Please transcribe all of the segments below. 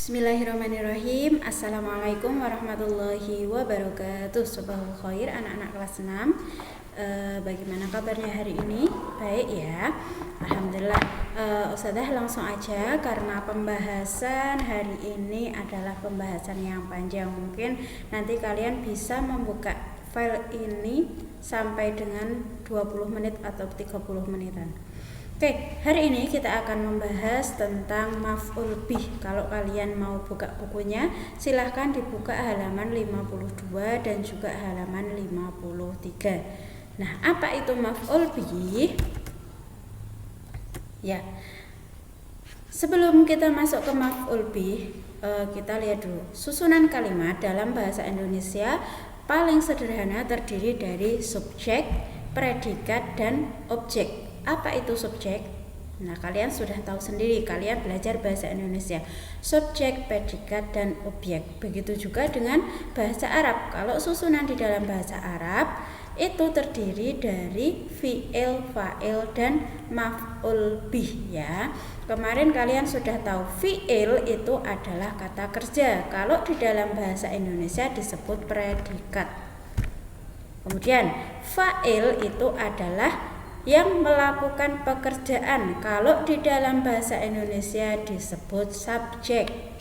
Bismillahirrahmanirrahim. Assalamualaikum warahmatullahi wabarakatuh. Subahul khair anak-anak kelas 6. Bagaimana kabarnya hari ini? Baik ya, Alhamdulillah. Ustadzah langsung aja karena pembahasan hari ini adalah pembahasan yang panjang. Mungkin nanti kalian bisa membuka file ini sampai dengan 20 menit atau 30 menitan. Oke, hari ini kita akan membahas tentang maf'ul bih. Kalau kalian mau buka bukunya, silahkan dibuka halaman 52 dan juga halaman 53. Nah, apa itu maf'ul bih? Ya, sebelum kita masuk ke maf'ul bih, kita lihat dulu. Susunan kalimat dalam bahasa Indonesia paling sederhana terdiri dari subjek, predikat, dan objek. Apa itu subjek? Nah, kalian sudah tahu sendiri, kalian belajar bahasa Indonesia. Subjek, predikat, dan objek. Begitu juga dengan bahasa Arab. Kalau susunan di dalam bahasa Arab itu terdiri dari fi'il, fa'il, dan maf'ul bih ya. Kemarin kalian sudah tahu fi'il itu adalah kata kerja. Kalau di dalam bahasa Indonesia disebut predikat. Kemudian fa'il itu adalah yang melakukan pekerjaan. Kalau di dalam bahasa Indonesia disebut subjek.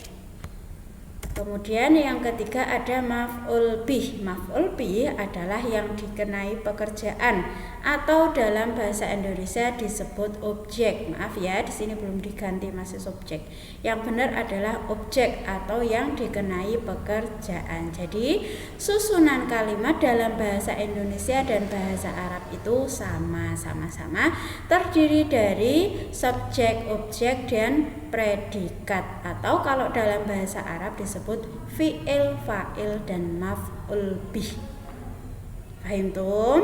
Kemudian yang ketiga ada maf'ul bih. Maf'ul bih adalah yang dikenai pekerjaan atau dalam bahasa Indonesia disebut objek. Maaf ya, di sini belum diganti, masih subjek. Yang benar adalah objek atau yang dikenai pekerjaan. Jadi susunan kalimat dalam bahasa Indonesia dan bahasa Arab itu sama-sama terdiri dari subjek, objek, dan predikat, atau kalau dalam bahasa Arab disebut fi'il, fa'il, dan maf'ul bih. Paham tuh?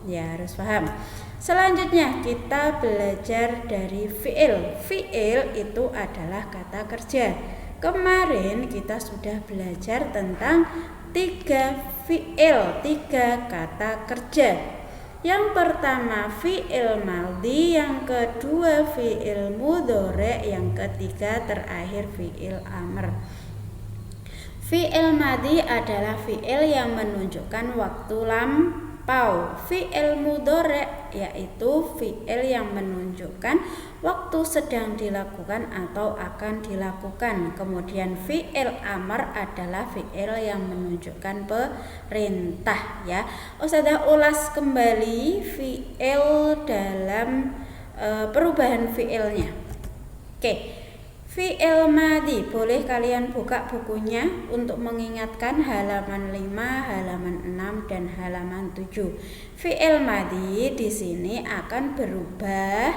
Ya, harus paham. Selanjutnya kita belajar dari fi'il. Fi'il itu adalah kata kerja. Kemarin kita sudah belajar tentang 3 fi'il, 3 kata kerja. Yang pertama fi'il madhi, yang kedua fi'il mudhari', yang ketiga terakhir fi'il amr. Fi'il madhi adalah fi'il yang menunjukkan waktu lampau. Fi'il mudhari' yaitu fi'il yang menunjukkan waktu sedang dilakukan atau akan dilakukan. Kemudian fi'il amr adalah fi'il yang menunjukkan perintah ya. Ustadzah ulas kembali fi'il dalam perubahan fi'ilnya. Oke. Fi'il madhi, boleh kalian buka bukunya untuk mengingatkan halaman 5, halaman 6, dan halaman 7. Fi'il madhi di sini akan berubah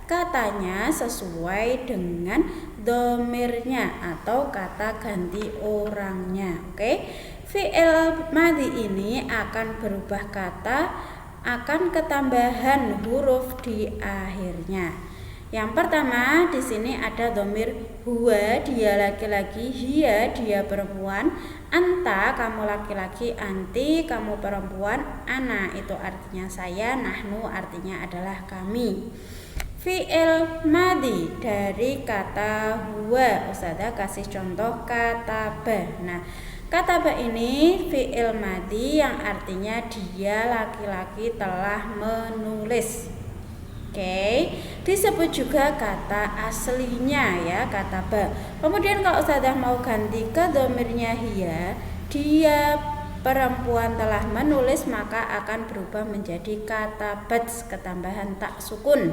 katanya sesuai dengan domirnya atau kata ganti orangnya. Oke. Fi'il madhi ini akan berubah kata akan ketambahan huruf di akhirnya. Yang pertama di sini ada domir huwa, dia laki-laki, hiya, dia perempuan, anta, kamu laki-laki, anti, kamu perempuan, ana, itu artinya saya, nahnu artinya adalah kami. Fi'il madhi dari kata huwa, Ustadzah kasih contoh kata ba. Nah, kata ba ini fi'il madhi yang artinya dia laki-laki telah menulis. Oke, disebut juga kata aslinya ya, kata ba. Kemudian kalau Ustadzah mau ganti ke domirnya hiya, dia perempuan telah menulis, maka akan berubah menjadi kata bat, ketambahan tak sukun.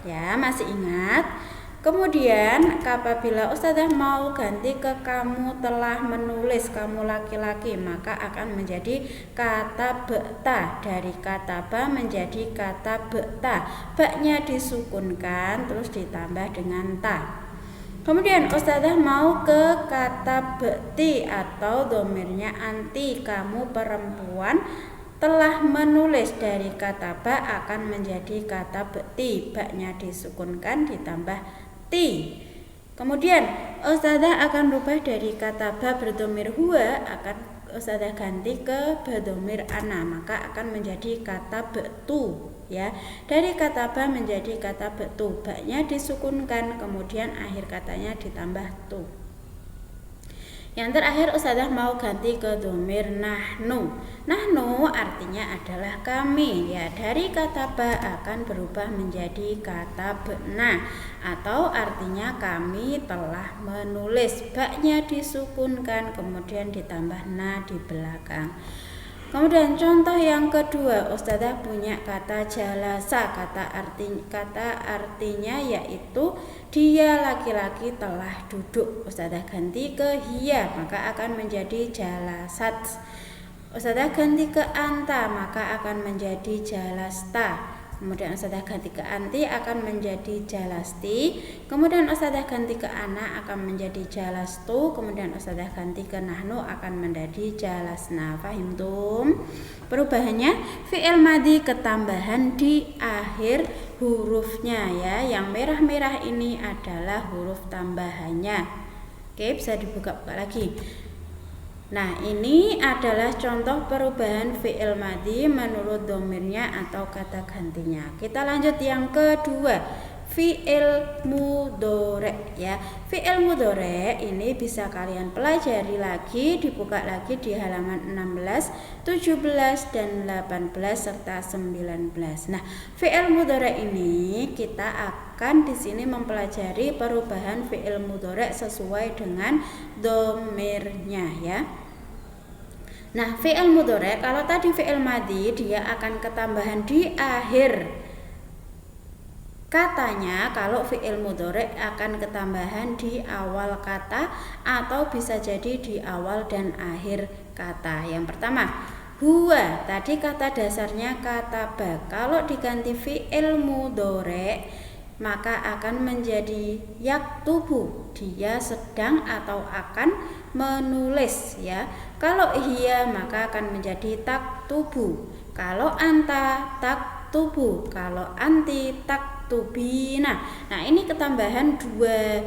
Ya, masih ingat? Kemudian apabila Ustadzah mau ganti ke kamu telah menulis, kamu laki-laki, maka akan menjadi kata bekta. Dari kata ba menjadi kata bekta. Baknya disukunkan terus ditambah dengan ta. Kemudian Ustadzah mau ke kata bekti atau domirnya anti, kamu perempuan telah menulis. Dari kata ba akan menjadi kata bekti. Baknya disukunkan ditambah ti. Kemudian Ustadzah akan rubah dari kata ba berdomir huwa, akan Ustadzah ganti ke berdomir ana, maka akan menjadi kata betu ya. Dari kata ba menjadi kata betu, baknya disukunkan, kemudian akhir katanya ditambah tu. Yang terakhir Ustazah mau ganti ke domir nahnu. Nahnu artinya adalah kami, ya. Dari kata ba akan berubah menjadi kata bena, atau artinya kami telah menulis. Ba-nya disukunkan kemudian ditambah na di belakang. Kemudian contoh yang kedua, Ustazah punya kata jalasa. Kata artinya yaitu dia laki-laki telah duduk. Ustazah ganti ke hiya, maka akan menjadi jalasat. Ustazah ganti ke anta, maka akan menjadi jalasta. Kemudian Ustazah ganti ke anti akan menjadi jalasti. Kemudian Ustazah ganti ke ana akan menjadi jalastu. Kemudian Ustazah ganti ke nahnu akan menjadi jalasna. Fahimtum? Perubahannya fi'il madhi ketambahan di akhir hurufnya, ya. Yang merah-merah ini adalah huruf tambahannya. Oke, bisa dibuka-buka lagi. Nah, ini adalah contoh perubahan fi'il madhi menurut domirnya atau kata gantinya. Kita lanjut yang kedua, fi'il mudhore, ya. Fi'il mudhore ini bisa kalian pelajari lagi, dibuka lagi di halaman 16, 17 dan 18 serta 19. Nah, fi'il mudhore ini kita akan di sini mempelajari perubahan fi'il mudhore sesuai dengan domirnya, ya. Nah, fi'il mudhore kalau tadi fi'il madhi dia akan ketambahan di akhir katanya. Kalau fi'il mudhore akan ketambahan di awal kata atau bisa jadi di awal dan akhir kata. Yang pertama, huwa, tadi kata dasarnya kata ba. Kalau diganti fi'il mudhore maka akan menjadi yaktubu, dia sedang atau akan menulis, ya. Kalau hiya maka akan menjadi taktubu. Kalau anta taktubu, kalau anti taktubina. Nah, ini ketambahan dua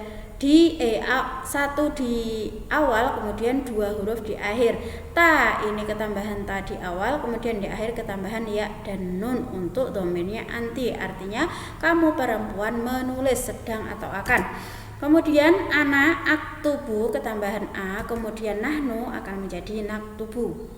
satu di awal kemudian dua huruf di akhir. Ta, ini ketambahan ta di awal kemudian di akhir ketambahan ya dan nun untuk domirnya anti, artinya kamu perempuan menulis sedang atau akan. Kemudian ana aktubu ketambahan a kemudian nahnu akan menjadi naktubu.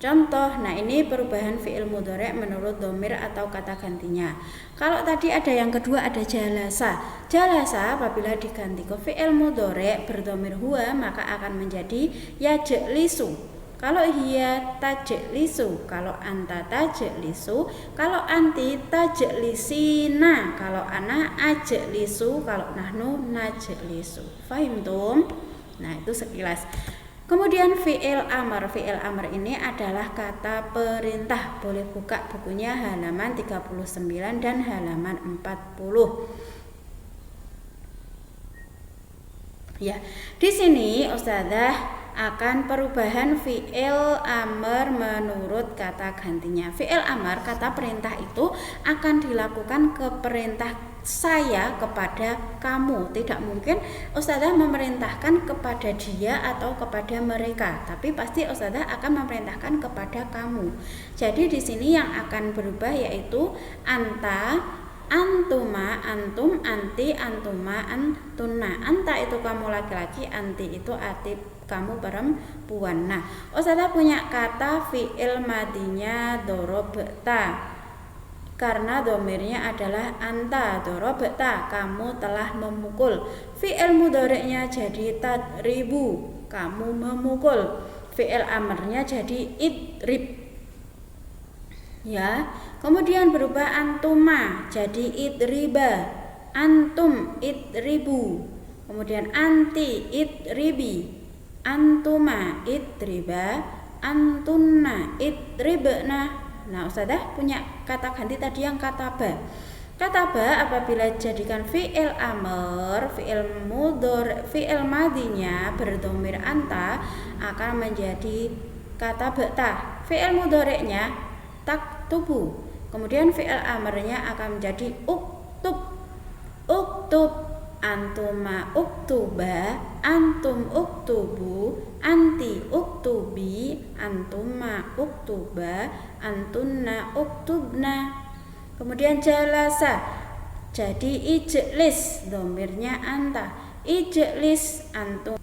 Contoh, nah ini perubahan fi'il mudhore menurut domir atau kata gantinya. Kalau tadi ada yang kedua ada jalasa. Jalasa apabila diganti ke fi'il mudhore berdomir huwa maka akan menjadi yajlisu. Kalau hiya tajlisu, kalau anta tajlisu, kalau anti tajlisina, kalau ana ajlisu, kalau nahnu najlisu. Fahimtum? Nah, itu sekilas. Kemudian fi'il amr. Fi'il amr ini adalah kata perintah. Boleh buka bukunya halaman 39 dan halaman 40. Ya, di sini Ustazah akan perubahan fi'il amr menurut kata gantinya. Fi'il amr, kata perintah itu akan dilakukan ke perintah saya kepada kamu. Tidak mungkin Ustazah memerintahkan kepada dia atau kepada mereka, tapi pasti Ustazah akan memerintahkan kepada kamu. Jadi di sini yang akan berubah yaitu anta, antuma, antum, anti, antuma, antuna. Anta itu kamu laki-laki, anti itu atib kamu perempuan. Nah, Ustazah punya kata fi'il madinya dorobta. Karena domirnya adalah anta, dorobta, kamu telah memukul. Fi'il mudhari'nya jadi tadribu, kamu memukul. Fi'il amrnya jadi idrib. Ya, kemudian berubah antuma jadi idriba, antum idribu. Kemudian anti idribi, antuma idriba, antunna idribna. Nah, Ustazah punya kata ganti tadi yang kata ba. Kata ba apabila jadikan fi'il amr, fi'il mudhari, fi'il madinya berdomir anta akan menjadi kata ba'ta. Fi'il mudhari'nya taktubu. Kemudian fi'il amrnya akan menjadi uktub. Uktub, antuma uktuba, antum uktubu, anti uktubi, antuma uktuba, antunna uktubna. Kemudian jalasa jadi ijlis, domirnya anta, ijlis antum.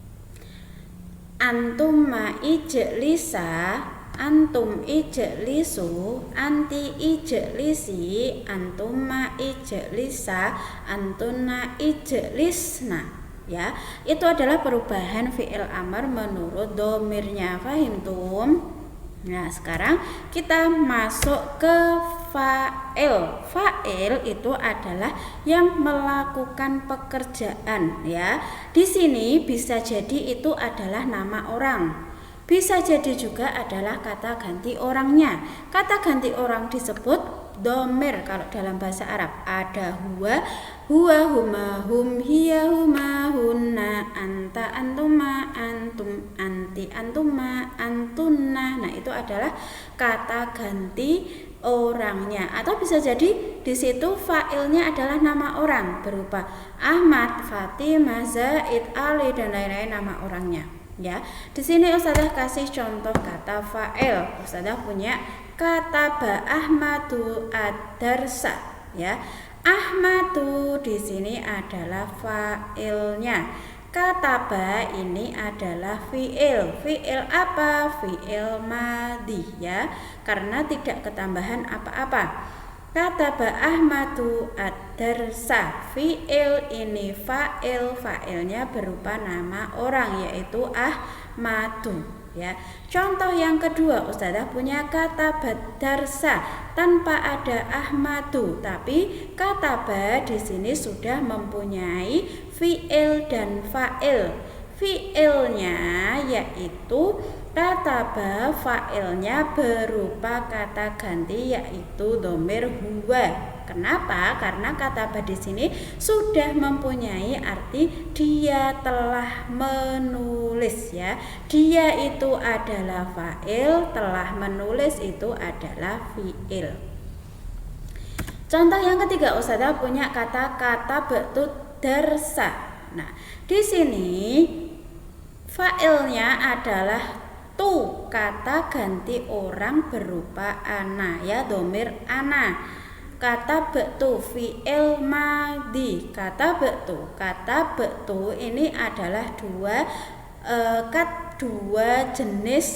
Antuma ijlisa, antum ijlisu, anti ijlisi, antuma ijlisa, antuna ijlisna. Ya, itu adalah perubahan fi'il amr menurut domirnya. Fahimtum? Nah, sekarang kita masuk ke fa'il. Fa'il itu adalah yang melakukan pekerjaan, ya. Di sini bisa jadi itu adalah nama orang. Bisa jadi juga adalah kata ganti orangnya. Kata ganti orang disebut domir. Kalau dalam bahasa Arab ada huwa, huma, hum, hiya, huma, hunna, anta, antuma, antum, anti, antuma, antunna. Nah, itu adalah kata ganti orangnya. Atau bisa jadi di situ fa'ilnya adalah nama orang berupa Ahmad, Fatimah, Zaid, Ali, dan lain-lain nama orangnya. Ya, di sini Ustazah kasih contoh kata fa'il. Ustazah punya kataba Ahmadu ad-darsa, ya. Ahmadu di sini adalah fa'ilnya. Kataba ini adalah fi'il. Fi'il apa? Fi'il madhi, ya. Karena tidak ketambahan apa-apa. Kataba Ahmadu ad-darsa, fi'il ini fa'il, fa'ilnya berupa nama orang yaitu Ahmadu, ya. Contoh yang kedua, Ustazah punya kataba darsa tanpa ada Ahmadu, tapi kataba di sini sudah mempunyai fi'il dan fa'il. Fi'ilnya yaitu kataba, fa'ilnya berupa kata ganti yaitu domir huwa. Kenapa? Karena kataba di sini sudah mempunyai arti dia telah menulis, ya. Dia itu adalah fa'il, telah menulis itu adalah fi'il. Contoh yang ketiga, Ustazah punya kata betul darsa. Nah, di sini fa'ilnya adalah tu, kata ganti orang berupa ana, ya, domir ana. Kata betu fi'il madhi. Kata betu ini adalah dua jenis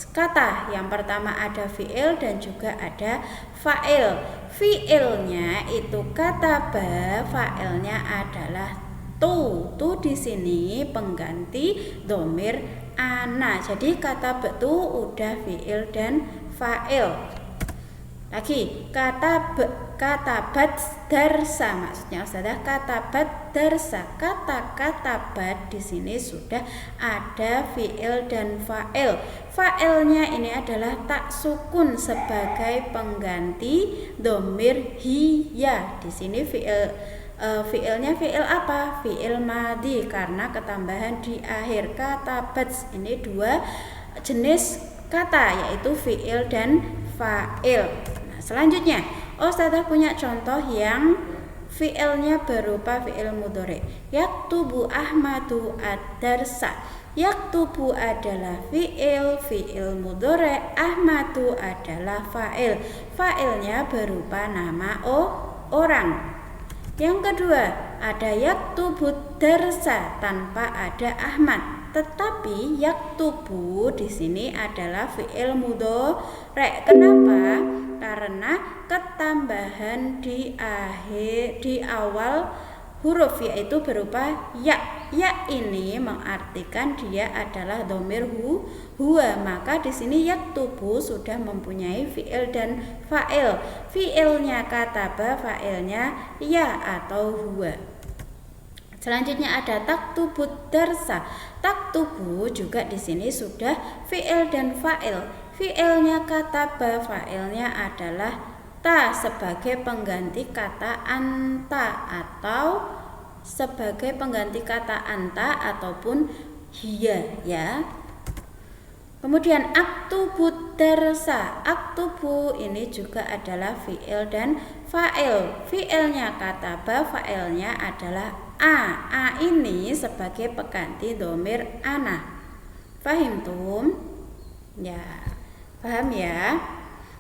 kata. Yang pertama ada fi'il dan juga ada fa'il. Fi'ilnya itu kataba, fa'ilnya adalah tu. Tu di sini pengganti domir ana. Jadi kata betu udah fi'il dan fa'il. Lagi katabat darsa, maksudnya Ustazah katabat darsa. Katabat di sini sudah ada fi'il dan fa'il. Fa'ilnya ini adalah tak sukun sebagai pengganti domir hiya. Di sini fi'ilnya fi'il apa? Fi'il madhi karena ketambahan di akhir. Katabat ini dua jenis kata yaitu fi'il dan fa'il. Nah, selanjutnya Ustazah punya contoh yang fi'ilnya berupa fi'il mudhari. Yaktubu Ahmadu ad-darsa. Yaktubu adalah fi'il mudhari, Ahmadu adalah fa'il. Fa'ilnya berupa nama orang. Yang kedua, ada yaktubu darsa tanpa ada Ahmad. Tetapi yaktubu di sini adalah fi'il mudhari. Kenapa? Karena ketambahan di awal huruf yaitu berupa ya. Ya ini mengartikan dia adalah domir huwa. Maka di sini yaktubu sudah mempunyai fi'il dan fa'il. Fi'ilnya kataba, fa'ilnya ya atau huwa. Selanjutnya ada taktubu darsa. Taktubu juga di sini sudah fi'il dan fa'il. Fi'ilnya kataba, fa'ilnya adalah ta sebagai pengganti kata anta atau sebagai pengganti kata anta ataupun hiya, ya. Kemudian aktubu darsa. Aktubu ini juga adalah fi'il dan fa'il. Fi'ilnya kataba, fa'ilnya adalah a ini sebagai pengganti domir ana. Fahim tum? Ya, paham ya?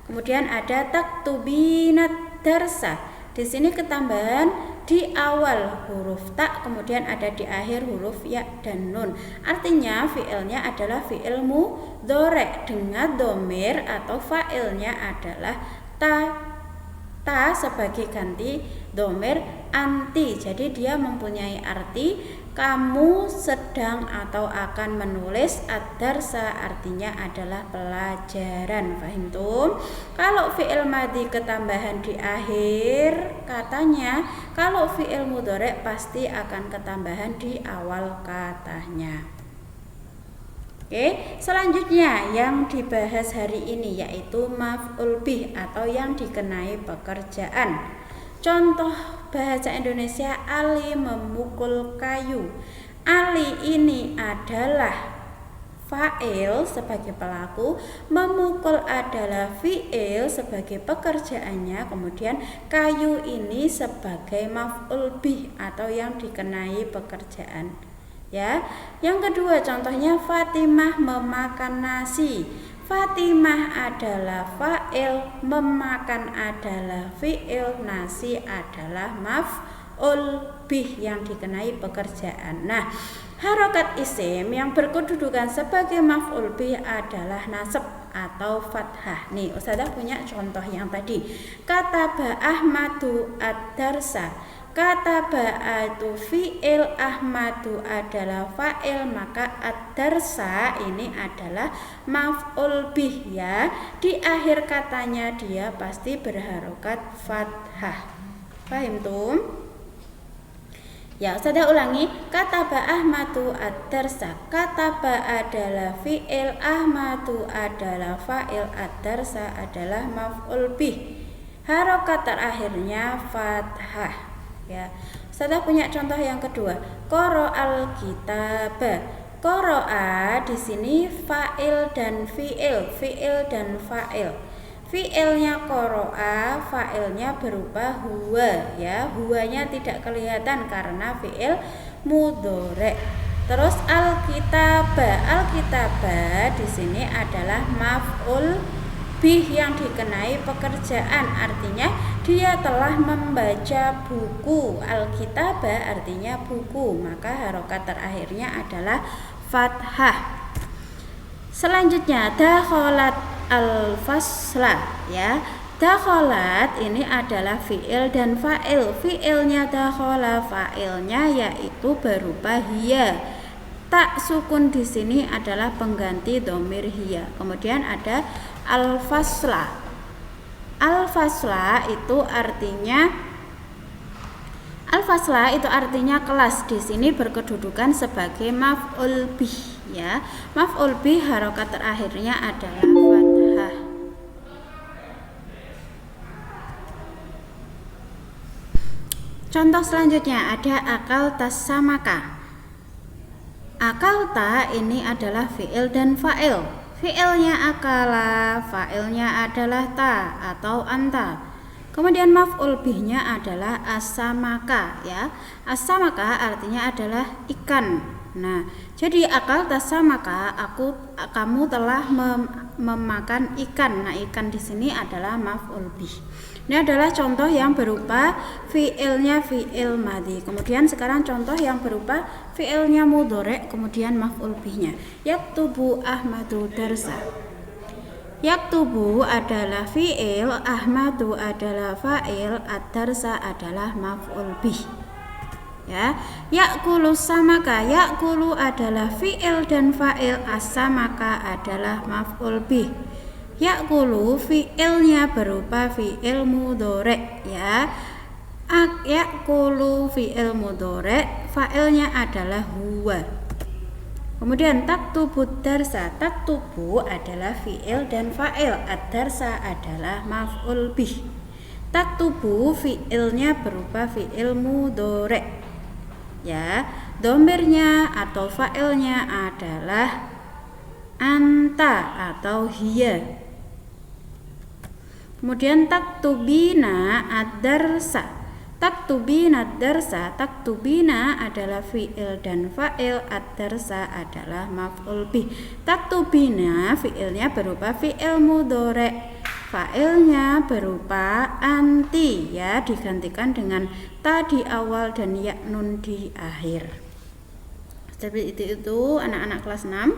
Kemudian ada taktubinat darsa. Di sini ketambahan di awal huruf ta, kemudian ada di akhir huruf ya dan nun. Artinya fi'ilnya adalah fi'il mudhari dengan dhamir atau fa'ilnya adalah ta sebagai ganti dhamir anti. Jadi dia mempunyai arti kamu sedang atau akan menulis, ad-darsa artinya adalah pelajaran. Paham tuh? Kalau fi'il madhi ketambahan di akhir katanya, kalau fi'il mudhari pasti akan ketambahan di awal katanya. Oke, selanjutnya yang dibahas hari ini yaitu maf'ul bih atau yang dikenai pekerjaan. Contoh bahasa Indonesia, Ali memukul kayu. Ali ini adalah fa'il sebagai pelaku, memukul adalah fi'il sebagai pekerjaannya, kemudian kayu ini sebagai maf'ul bih atau yang dikenai pekerjaan. Ya, yang kedua contohnya Fatimah memakan nasi. Fatimah adalah fa'il, memakan adalah fi'il, nasi adalah maf'ul bih yang dikenai pekerjaan. Nah, harokat isim yang berkedudukan sebagai maf'ul bih adalah nasab atau fathah. Nih, Ustazah punya contoh yang tadi. Kataba Ahmadu ad-darsa. Kataba itu fi'il, Ahmadu adalah fa'il, maka ad-darsa ini adalah maf'ul bih ya. Di akhir katanya dia pasti berharokat fathah. Paham tuh? Ya, saya ulangi. Kataba Ahmadu ad-darsa. Kataba adalah fi'il, Ahmadu adalah fa'il, ad-darsa adalah maf'ul bih. Harokat terakhirnya fathah. Ya, saya punya contoh yang kedua. Qara al-kitaba. Qara'a di sini fa'il dan fi'il dan fa'il. Fi'ilnya qara'a, fa'ilnya berupa huwa ya. Huwanya tidak kelihatan karena fi'il mudhari. Terus al-kitaba di sini adalah maf'ul bih yang dikenai pekerjaan, artinya dia telah membaca buku. Al-kitaba artinya buku, maka harokat terakhirnya adalah fathah. Selanjutnya dakhalat al-fasla ya. Dakhalat ini adalah fi'il dan fa'il. Fi'ilnya dakhala, fa'ilnya yaitu berupa hiya. Tak sukun di sini adalah pengganti dhamir hiya. Kemudian ada al-fasla. Al-fasla itu artinya kelas. Di sini berkedudukan sebagai maf'ul bih ya. Maf'ul bih harokat terakhirnya adalah fathah. Contoh selanjutnya ada akal tasamaka. Akalta ini adalah fi'il dan fa'il. Fi'ilnya akala, fa'ilnya adalah ta atau anta. Kemudian maf'ul bihnya adalah asamaka ya. Asamaka artinya adalah ikan. Nah, jadi akal tasamaka, kamu telah memakan ikan. Nah, ikan di sini adalah maf'ul bih. Ini adalah contoh yang berupa fi'ilnya fi'il madhi. Kemudian sekarang contoh yang berupa fi'ilnya mudhari, kemudian maf'ul bihnya. Yaktubu Ahmadu darsa. Yaktubu adalah fi'il, Ahmadu adalah fa'il, ad-darsa adalah maf'ul bih. Ya, yakulu samaka. Yakulu adalah fi'il dan fa'il, as-samaka adalah maf'ul bih. Yakulu fi'ilnya berupa fi'il mudhari ya. Yakulu fi'il mudhari, fa'ilnya adalah huwa. Kemudian taktubu darsa. Taktubu adalah fi'il dan fa'il, ad-darsa adalah maf'ul bih. Taktubu fi'ilnya berupa fi'il mudhari ya. Dhamirnya atau fa'ilnya adalah anta atau hiya. Kemudian taktubina ad-darsa. Taktubina ad-darsa. Taktubina adalah fi'il dan fa'il, ad-darsa adalah maf'ul bih. Taktubina fi'ilnya berupa fi'il mudhari. Fa'ilnya berupa anti ya, digantikan dengan ta di awal dan ya nun di akhir. Seperti itu anak-anak kelas 6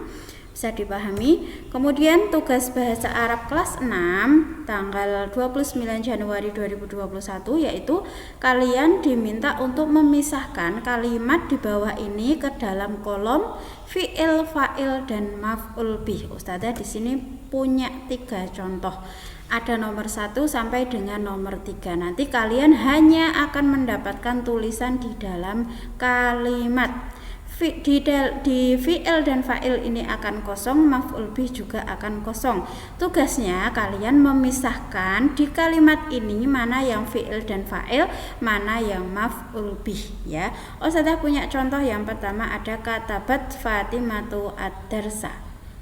bisa dipahami. Kemudian tugas bahasa Arab kelas 6 tanggal 29 Januari 2021 yaitu kalian diminta untuk memisahkan kalimat di bawah ini ke dalam kolom fi'il, fa'il dan maf'ul bih. Ustazah di sini punya 3 contoh. Ada nomor 1 sampai dengan nomor 3. Nanti kalian hanya akan mendapatkan tulisan di dalam kalimat. Di fi'il dan fa'il ini akan kosong, maf'ul bih juga akan kosong. Tugasnya kalian memisahkan di kalimat ini mana yang fi'il dan fa'il, mana yang maf'ul bih ya. Ustazah punya contoh. Yang pertama ada katabat Fatimatu ad-darsa.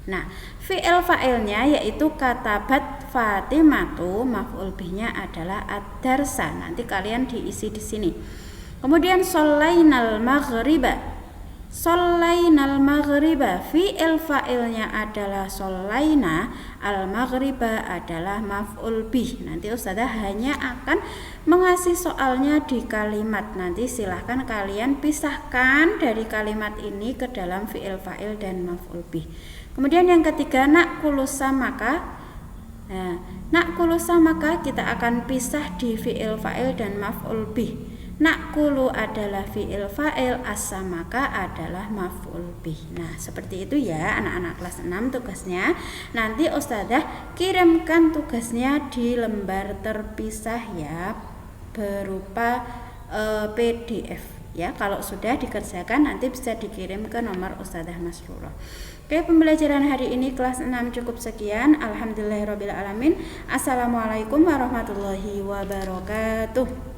Nah, fi'il fa'ilnya yaitu katabat Fatimatu, maf'ul bihnya adalah ad-darsa. Nanti kalian diisi di sini. Kemudian sholainal maghriba. Sholainal maghriba, fi'il fa'ilnya adalah sholaina, al maghriba adalah maf'ul bih. Nanti ustazah hanya akan mengasih soalnya di kalimat. Nanti silahkan kalian pisahkan dari kalimat ini ke dalam fi'il fa'il dan maf'ul bih. Kemudian yang ketiga naqulusa maka. Nah, naqulusa maka kita akan pisah di fi'il fa'il dan maf'ul bih. Naqulu adalah fi'il fa'il, as-samaka adalah maf'ul bih. Nah, seperti itu ya anak-anak kelas 6 tugasnya. Nanti ustazah kirimkan tugasnya di lembar terpisah ya, berupa PDF ya. Kalau sudah dikerjakan nanti bisa dikirim ke nomor ustazah Masrurah. Oke, pembelajaran hari ini kelas 6 cukup sekian. Alhamdulillahirabbil alamin. Assalamualaikum warahmatullahi wabarakatuh.